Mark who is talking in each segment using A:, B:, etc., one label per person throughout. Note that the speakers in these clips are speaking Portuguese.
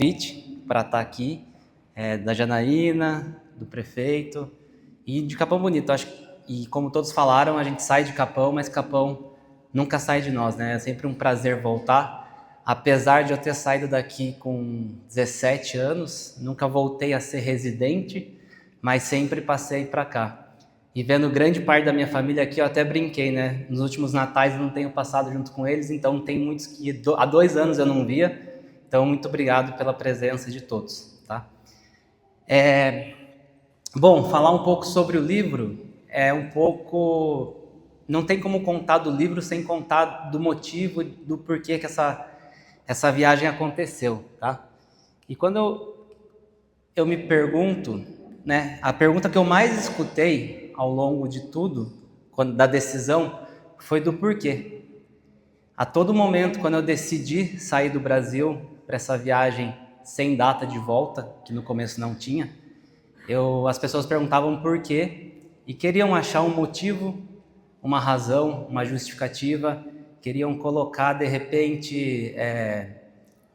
A: convite para estar aqui, da Janaína, do prefeito e de Capão Bonito. E como todos falaram, a gente sai de Capão, mas Capão nunca sai de nós, né? É sempre um prazer voltar. Apesar de eu ter saído daqui com 17 anos, nunca voltei a ser residente, mas sempre passei para cá. E vendo grande parte da minha família aqui, eu até brinquei, né? Nos últimos natais eu não tenho passado junto com eles, então tem muitos que há 2 anos eu não via. Então, muito obrigado pela presença de todos, tá? Bom, falar um pouco sobre o livro é um pouco... Não tem como contar do livro sem contar do motivo, do porquê que essa viagem aconteceu, tá? E quando eu me pergunto, né, a pergunta que eu mais escutei ao longo de tudo, da decisão, foi do porquê. A todo momento, quando eu decidi sair do Brasil para essa viagem sem data de volta, que no começo não tinha, as pessoas perguntavam por quê e queriam achar um motivo, uma razão, uma justificativa, queriam colocar, de repente,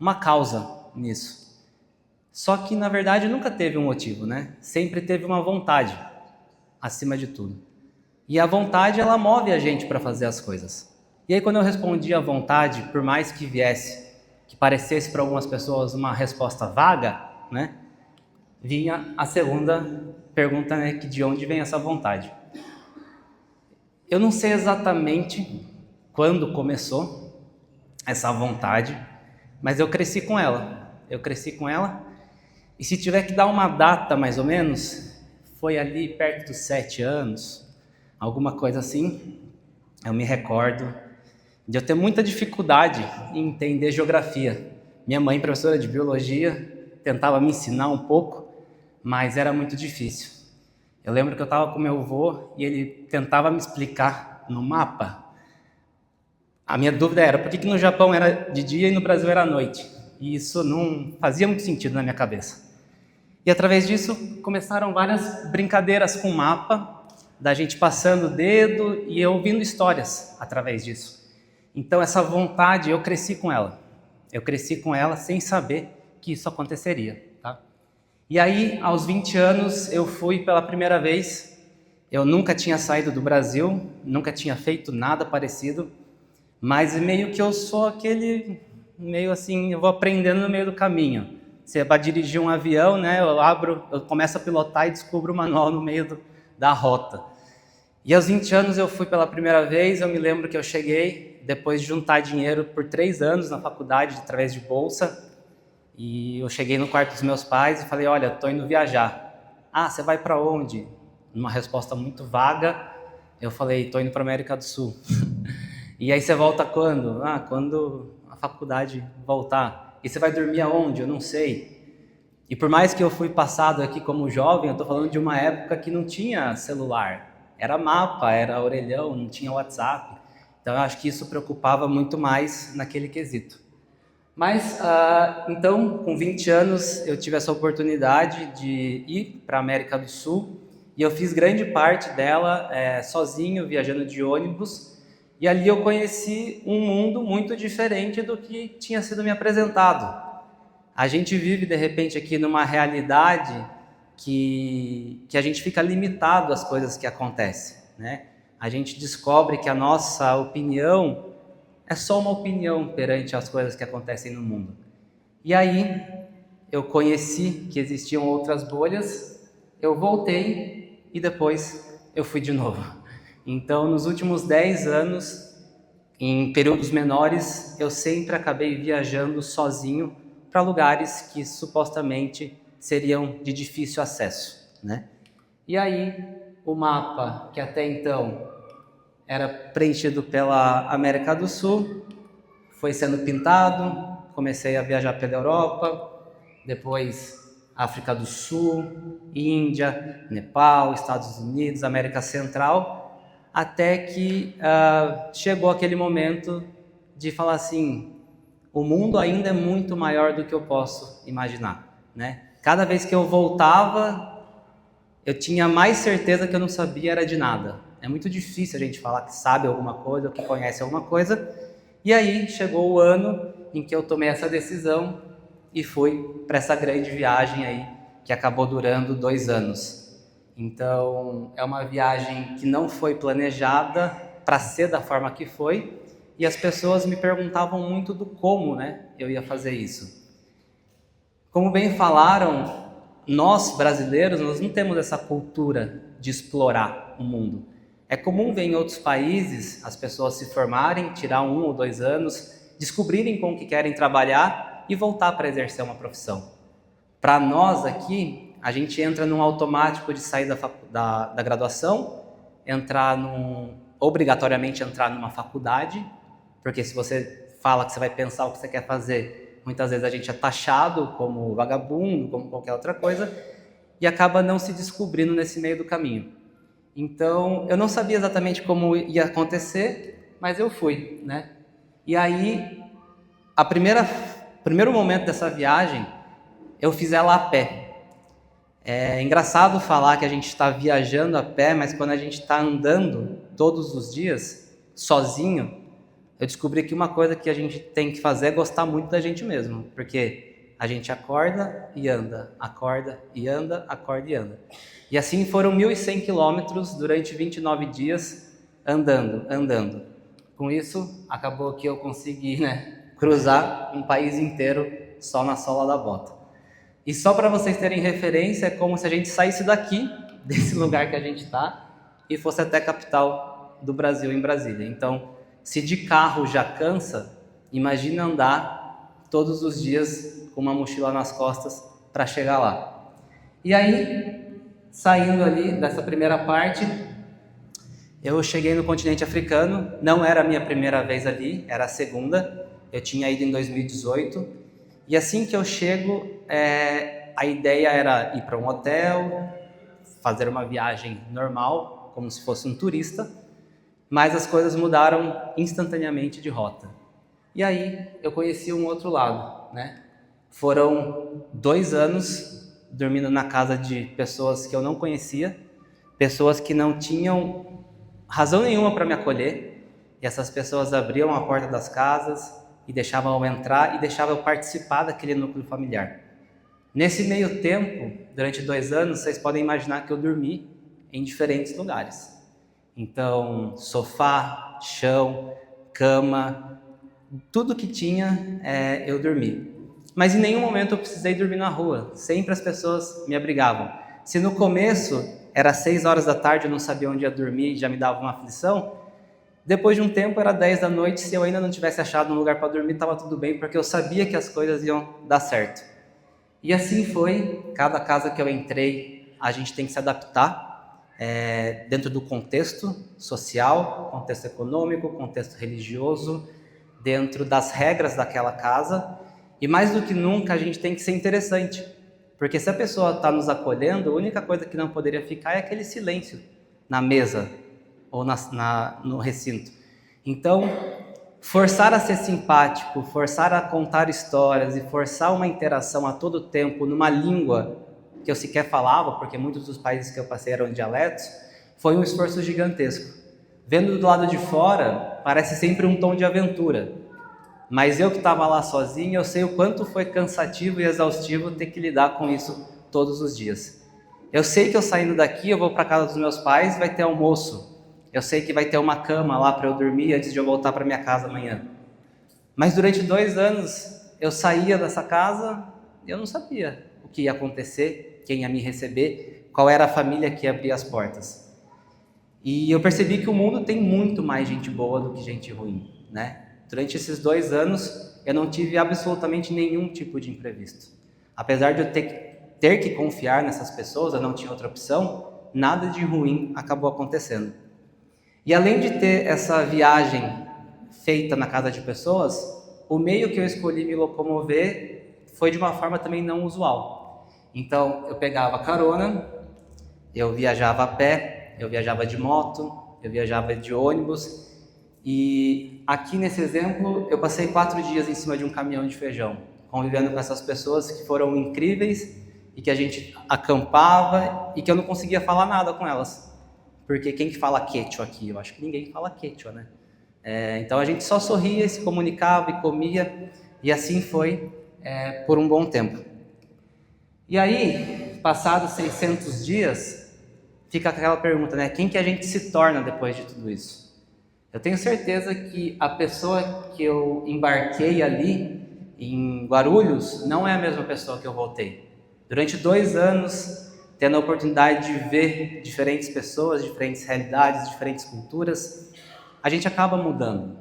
A: uma causa nisso. Só que, na verdade, nunca teve um motivo, né? Sempre teve uma vontade, acima de tudo. E a vontade, ela move a gente para fazer as coisas. E aí, quando eu respondi a vontade, por mais que viesse, que parecesse para algumas pessoas uma resposta vaga, né? Vinha a segunda pergunta, né? Que de onde vem essa vontade? Eu não sei exatamente quando começou essa vontade, mas eu cresci com ela. E se tiver que dar uma data, mais ou menos, foi ali perto dos 7 anos, alguma coisa assim. Eu me recordo de eu ter muita dificuldade em entender geografia. Minha mãe, professora de biologia, tentava me ensinar um pouco, mas era muito difícil. Eu lembro que eu estava com meu avô e ele tentava me explicar no mapa. A minha dúvida era por que no Japão era de dia e no Brasil era à noite. E isso não fazia muito sentido na minha cabeça. E através disso começaram várias brincadeiras com o mapa, da gente passando o dedo e eu ouvindo histórias através disso. Então essa vontade, eu cresci com ela. Eu cresci com ela sem saber que isso aconteceria, tá? E aí, aos 20 anos, eu fui pela primeira vez. Eu nunca tinha saído do Brasil, nunca tinha feito nada parecido, mas meio que eu sou aquele, meio assim, eu vou aprendendo no meio do caminho. Você vai dirigir um avião, né? Eu começo a pilotar e descubro o manual no meio da rota. E aos 20 anos eu fui pela primeira vez. Eu me lembro que eu cheguei, depois de juntar dinheiro por 3 anos na faculdade, através de bolsa, e eu cheguei no quarto dos meus pais e falei, olha, estou indo viajar. Ah, você vai para onde? Numa resposta muito vaga, eu falei, estou indo para a América do Sul. E aí você volta quando? Ah, quando a faculdade voltar. E você vai dormir aonde? Eu não sei. E por mais que eu fui passado aqui como jovem, eu estou falando de uma época que não tinha celular. Era mapa, era orelhão, não tinha WhatsApp. Então eu acho que isso preocupava muito mais naquele quesito. Mas, então, com 20 anos, eu tive essa oportunidade de ir para a América do Sul e eu fiz grande parte dela sozinho, viajando de ônibus. E ali eu conheci um mundo muito diferente do que tinha sido me apresentado. A gente vive, de repente, aqui numa realidade que a gente fica limitado às coisas que acontecem, né? A gente descobre que a nossa opinião é só uma opinião perante as coisas que acontecem no mundo. E aí eu conheci que existiam outras bolhas, eu voltei e depois eu fui de novo. Então, nos últimos 10 anos, em períodos menores, eu sempre acabei viajando sozinho para lugares que supostamente seriam de difícil acesso, né? E aí, o mapa, que até então era preenchido pela América do Sul, foi sendo pintado, comecei a viajar pela Europa, depois África do Sul, Índia, Nepal, Estados Unidos, América Central, até que chegou aquele momento de falar assim, o mundo ainda é muito maior do que eu posso imaginar, né? Cada vez que eu voltava, eu tinha mais certeza que eu não sabia era de nada. É muito difícil a gente falar que sabe alguma coisa ou que conhece alguma coisa. E aí chegou o ano em que eu tomei essa decisão e fui para essa grande viagem aí, que acabou durando 2 anos. Então, é uma viagem que não foi planejada para ser da forma que foi, e as pessoas me perguntavam muito do como, né, eu ia fazer isso. Como bem falaram, nós brasileiros, nós não temos essa cultura de explorar o mundo. É comum ver em outros países as pessoas se formarem, tirar 1 ou 2 anos, descobrirem com o que querem trabalhar e voltar para exercer uma profissão. Para nós aqui, a gente entra num automático de sair da graduação, obrigatoriamente entrar numa faculdade, porque se você fala que você vai pensar o que você quer fazer, muitas vezes a gente é taxado como vagabundo, como qualquer outra coisa, e acaba não se descobrindo nesse meio do caminho. Então, eu não sabia exatamente como ia acontecer, mas eu fui, né? E aí, primeiro momento dessa viagem, eu fiz ela a pé. É engraçado falar que a gente está viajando a pé, mas quando a gente está andando todos os dias, sozinho, eu descobri que uma coisa que a gente tem que fazer é gostar muito da gente mesmo, porque a gente acorda e anda, acorda e anda, acorda e anda. E assim foram 1.100 quilômetros durante 29 dias, andando. Com isso, acabou que eu consegui, né, cruzar um país inteiro só na sola da bota. E só para vocês terem referência, é como se a gente saísse daqui, desse lugar que a gente está, e fosse até a capital do Brasil, em Brasília. Então, se de carro já cansa, imagina andar todos os dias com uma mochila nas costas para chegar lá. E aí, saindo ali dessa primeira parte, eu cheguei no continente africano. Não era a minha primeira vez ali, era a segunda. Eu tinha ido em 2018. E assim que eu chego, a ideia era ir para um hotel, fazer uma viagem normal, como se fosse um turista, mas as coisas mudaram instantaneamente de rota. E aí eu conheci um outro lado, né? Foram 2 anos dormindo na casa de pessoas que eu não conhecia, pessoas que não tinham razão nenhuma para me acolher, e essas pessoas abriam a porta das casas e deixavam eu entrar e deixavam eu participar daquele núcleo familiar. Nesse meio tempo, durante 2 anos, vocês podem imaginar que eu dormi em diferentes lugares. Então, sofá, chão, cama, tudo que tinha, eu dormi. Mas em nenhum momento eu precisei dormir na rua, sempre as pessoas me abrigavam. Se no começo era 6 horas da tarde, eu não sabia onde ia dormir e já me dava uma aflição, depois de um tempo era 10 da noite, se eu ainda não tivesse achado um lugar para dormir, estava tudo bem, porque eu sabia que as coisas iam dar certo. E assim foi, cada casa que eu entrei, a gente tem que se adaptar, dentro do contexto social, contexto econômico, contexto religioso, dentro das regras daquela casa. E mais do que nunca, a gente tem que ser interessante, porque se a pessoa está nos acolhendo, a única coisa que não poderia ficar é aquele silêncio na mesa ou no recinto. Então, forçar a ser simpático, forçar a contar histórias e forçar uma interação a todo tempo numa língua que eu sequer falava, porque muitos dos países que eu passei eram dialetos, foi um esforço gigantesco. Vendo do lado de fora, parece sempre um tom de aventura, mas eu que estava lá sozinho, eu sei o quanto foi cansativo e exaustivo ter que lidar com isso todos os dias. Eu sei que eu saindo daqui, eu vou para a casa dos meus pais, vai ter almoço. Eu sei que vai ter uma cama lá para eu dormir antes de eu voltar para minha casa amanhã. Mas durante 2 anos, eu saía dessa casa e eu não sabia o que ia acontecer, quem ia me receber, qual era a família que ia abrir as portas. E eu percebi que o mundo tem muito mais gente boa do que gente ruim, né? Durante esses 2 anos, eu não tive absolutamente nenhum tipo de imprevisto. Apesar de eu ter que confiar nessas pessoas, eu não tinha outra opção, nada de ruim acabou acontecendo. E além de ter essa viagem feita na casa de pessoas, o meio que eu escolhi me locomover foi de uma forma também não usual. Então, eu pegava carona, eu viajava a pé, eu viajava de moto, eu viajava de ônibus. E aqui nesse exemplo, eu passei 4 dias em cima de um caminhão de feijão, convivendo com essas pessoas que foram incríveis e que a gente acampava e que eu não conseguia falar nada com elas. Porque quem que fala quechua aqui? Eu acho que ninguém fala quechua, né? Então a gente só sorria, se comunicava e comia, e assim foi por um bom tempo. E aí, passados 600 dias, fica aquela pergunta, né? Quem que a gente se torna depois de tudo isso? Eu tenho certeza que a pessoa que eu embarquei ali em Guarulhos não é a mesma pessoa que eu voltei. Durante 2 anos, tendo a oportunidade de ver diferentes pessoas, diferentes realidades, diferentes culturas, a gente acaba mudando.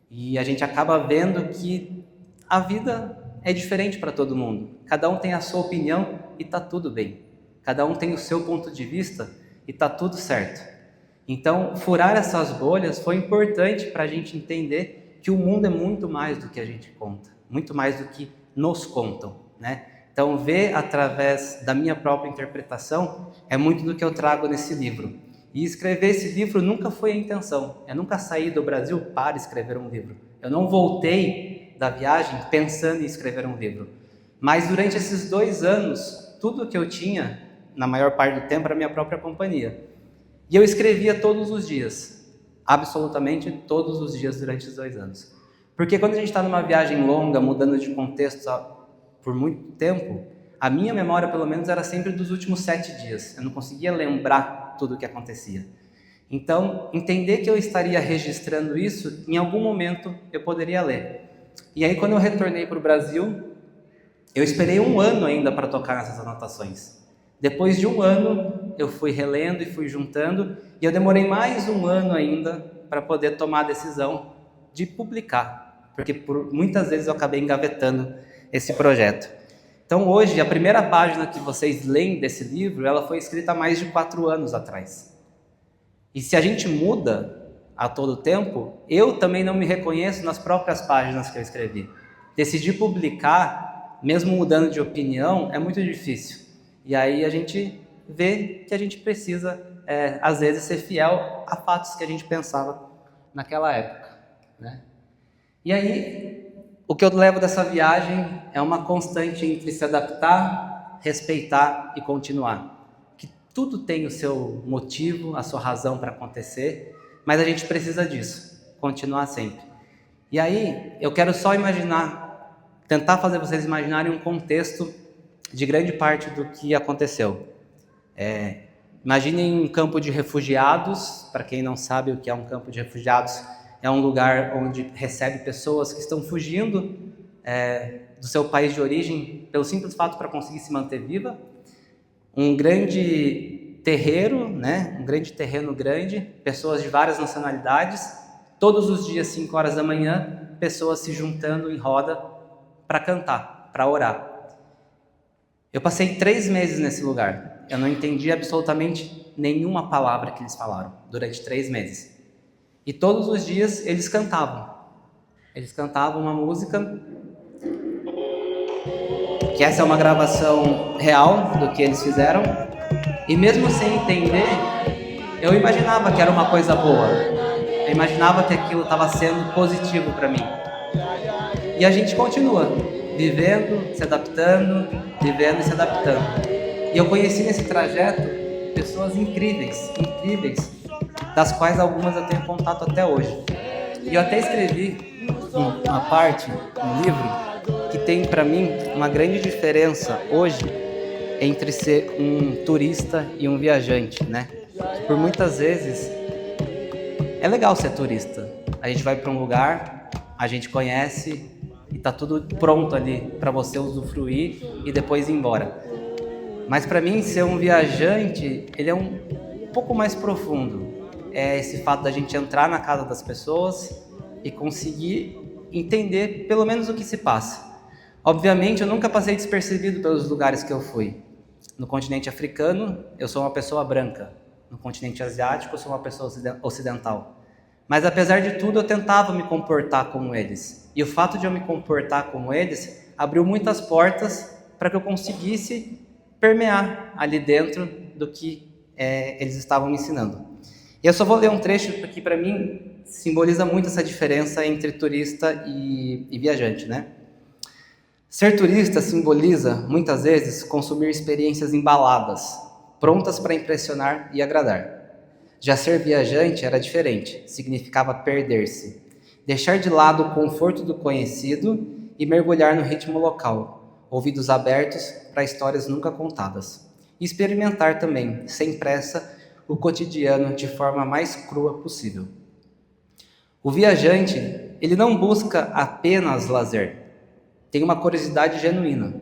A: E a gente acaba vendo que a vida é diferente para todo mundo. Cada um tem a sua opinião e está tudo bem. Cada um tem o seu ponto de vista e está tudo certo. Então, furar essas bolhas foi importante para a gente entender que o mundo é muito mais do que a gente conta, muito mais do que nos contam, né? Então, ver através da minha própria interpretação é muito do que eu trago nesse livro. E escrever esse livro nunca foi a intenção. Eu nunca saí do Brasil para escrever um livro. Eu não voltei da viagem pensando em escrever um livro. Mas durante esses 2 anos, tudo que eu tinha, na maior parte do tempo, era a minha própria companhia. E eu escrevia todos os dias, absolutamente todos os dias durante os 2 anos. Porque quando a gente está numa viagem longa, mudando de contexto por muito tempo, a minha memória, pelo menos, era sempre dos últimos 7 dias. Eu não conseguia lembrar tudo o que acontecia. Então, entender que eu estaria registrando isso, em algum momento eu poderia ler. E aí, quando eu retornei para o Brasil, eu esperei 1 ano ainda para tocar nessas anotações. Depois de 1 ano, eu fui relendo e fui juntando, e eu demorei mais 1 ano ainda para poder tomar a decisão de publicar, porque por muitas vezes eu acabei engavetando esse projeto. Então hoje, a primeira página que vocês leem desse livro, ela foi escrita há mais de 4 anos atrás. E se a gente muda a todo tempo, eu também não me reconheço nas próprias páginas que eu escrevi. Decidir publicar, mesmo mudando de opinião, é muito difícil. E aí a gente vê que a gente precisa, às vezes, ser fiel a fatos que a gente pensava naquela época, né? E aí, o que eu levo dessa viagem é uma constante entre se adaptar, respeitar e continuar. Que tudo tem o seu motivo, a sua razão para acontecer, mas a gente precisa disso, continuar sempre. E aí, eu quero só tentar fazer vocês imaginarem um contexto de grande parte do que aconteceu. Imaginem um campo de refugiados. Para quem não sabe o que é um campo de refugiados, é um lugar onde recebe pessoas que estão fugindo do seu país de origem pelo simples fato para conseguir se manter viva. Um grande terreiro, né? Um grande terreno grande, pessoas de várias nacionalidades, todos os dias, 5 horas da manhã, pessoas se juntando em roda para cantar, para orar. Eu passei 3 meses nesse lugar. Eu não entendi absolutamente nenhuma palavra que eles falaram durante 3 meses. E todos os dias eles cantavam. Eles cantavam uma música, que essa é uma gravação real do que eles fizeram. E mesmo sem entender, eu imaginava que era uma coisa boa. Eu imaginava que aquilo estava sendo positivo para mim. E a gente continua vivendo, se adaptando, vivendo e se adaptando. E eu conheci nesse trajeto pessoas incríveis, das quais algumas eu tenho contato até hoje. E eu até escrevi uma parte no livro que tem para mim uma grande diferença hoje entre ser um turista e um viajante, né? Por muitas vezes é legal ser turista. A gente vai para um lugar, a gente conhece e tá tudo pronto ali para você usufruir e depois ir embora. Mas para mim, ser um viajante, ele é um pouco mais profundo. É esse fato da gente entrar na casa das pessoas e conseguir entender pelo menos o que se passa. Obviamente, eu nunca passei despercebido pelos lugares que eu fui. No continente africano, eu sou uma pessoa branca. No continente asiático, eu sou uma pessoa ocidental. Mas apesar de tudo, eu tentava me comportar como eles. E o fato de eu me comportar como eles abriu muitas portas para que eu conseguisse permear ali dentro do que eles estavam me ensinando. E eu só vou ler um trecho que para mim simboliza muito essa diferença entre turista e viajante, né? Ser turista simboliza, muitas vezes, consumir experiências embaladas, prontas para impressionar e agradar. Já ser viajante era diferente, significava perder-se, deixar de lado o conforto do conhecido e e mergulhar no ritmo local, ouvidos abertos para histórias nunca contadas. E experimentar também, sem pressa, o cotidiano de forma mais crua possível. O viajante, ele não busca apenas lazer, tem uma curiosidade genuína.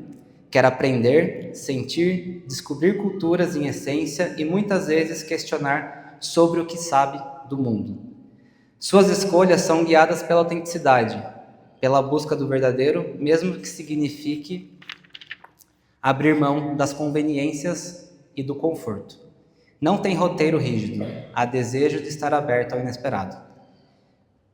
A: Quer aprender, sentir, descobrir culturas em essência e muitas vezes questionar sobre o que sabe do mundo. Suas escolhas são guiadas pela autenticidade, pela busca do verdadeiro, mesmo que signifique abrir mão das conveniências e do conforto. Não tem roteiro rígido, há desejo de estar aberto ao inesperado.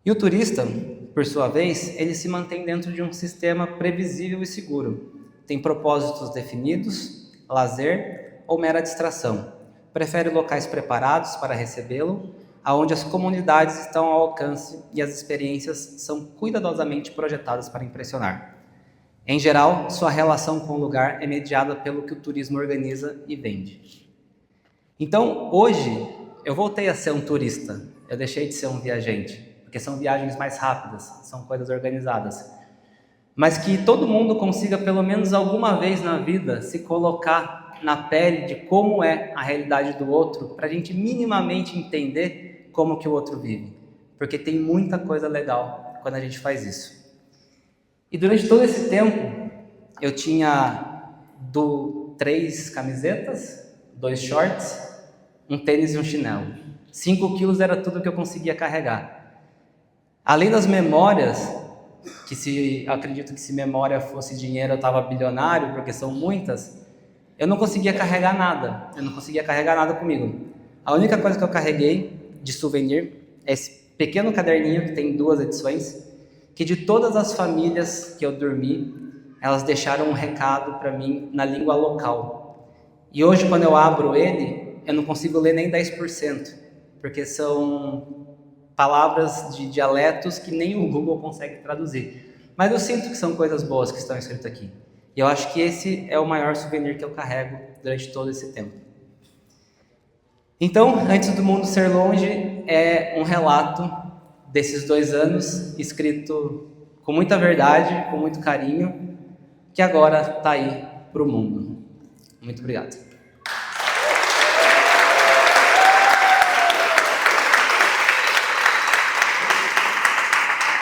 A: E o turista, por sua vez, ele se mantém dentro de um sistema previsível e seguro. Tem propósitos definidos, lazer ou mera distração. Prefere locais preparados para recebê-lo, aonde as comunidades estão ao alcance e as experiências são cuidadosamente projetadas para impressionar. Em geral, sua relação com o lugar é mediada pelo que o turismo organiza e vende. Então, hoje, eu voltei a ser um turista, eu deixei de ser um viajante, porque são viagens mais rápidas, são coisas organizadas. Mas que todo mundo consiga, pelo menos alguma vez na vida, se colocar na pele de como é a realidade do outro, para a gente minimamente entender como que o outro vive. Porque tem muita coisa legal quando a gente faz isso. E durante todo esse tempo, eu tinha 3 camisetas, 2 shorts, um tênis e um chinelo. 5 quilos era tudo que eu conseguia carregar. Além das memórias, acredito que se memória fosse dinheiro eu estava bilionário, porque são muitas, eu não conseguia carregar nada. Eu não conseguia carregar nada comigo. A única coisa que eu carreguei de souvenir é esse pequeno caderninho que tem 2 edições, que de todas as famílias que eu dormi, elas deixaram um recado para mim na língua local. E hoje, quando eu abro ele, eu não consigo ler nem 10%, porque são palavras de dialetos que nem o Google consegue traduzir. Mas eu sinto que são coisas boas que estão escritas aqui. E eu acho que esse é o maior souvenir que eu carrego durante todo esse tempo. Então, Antes do Mundo Ser Longe é um relato desses 2 anos, escrito com muita verdade, com muito carinho, que agora está aí para o mundo. Muito obrigado.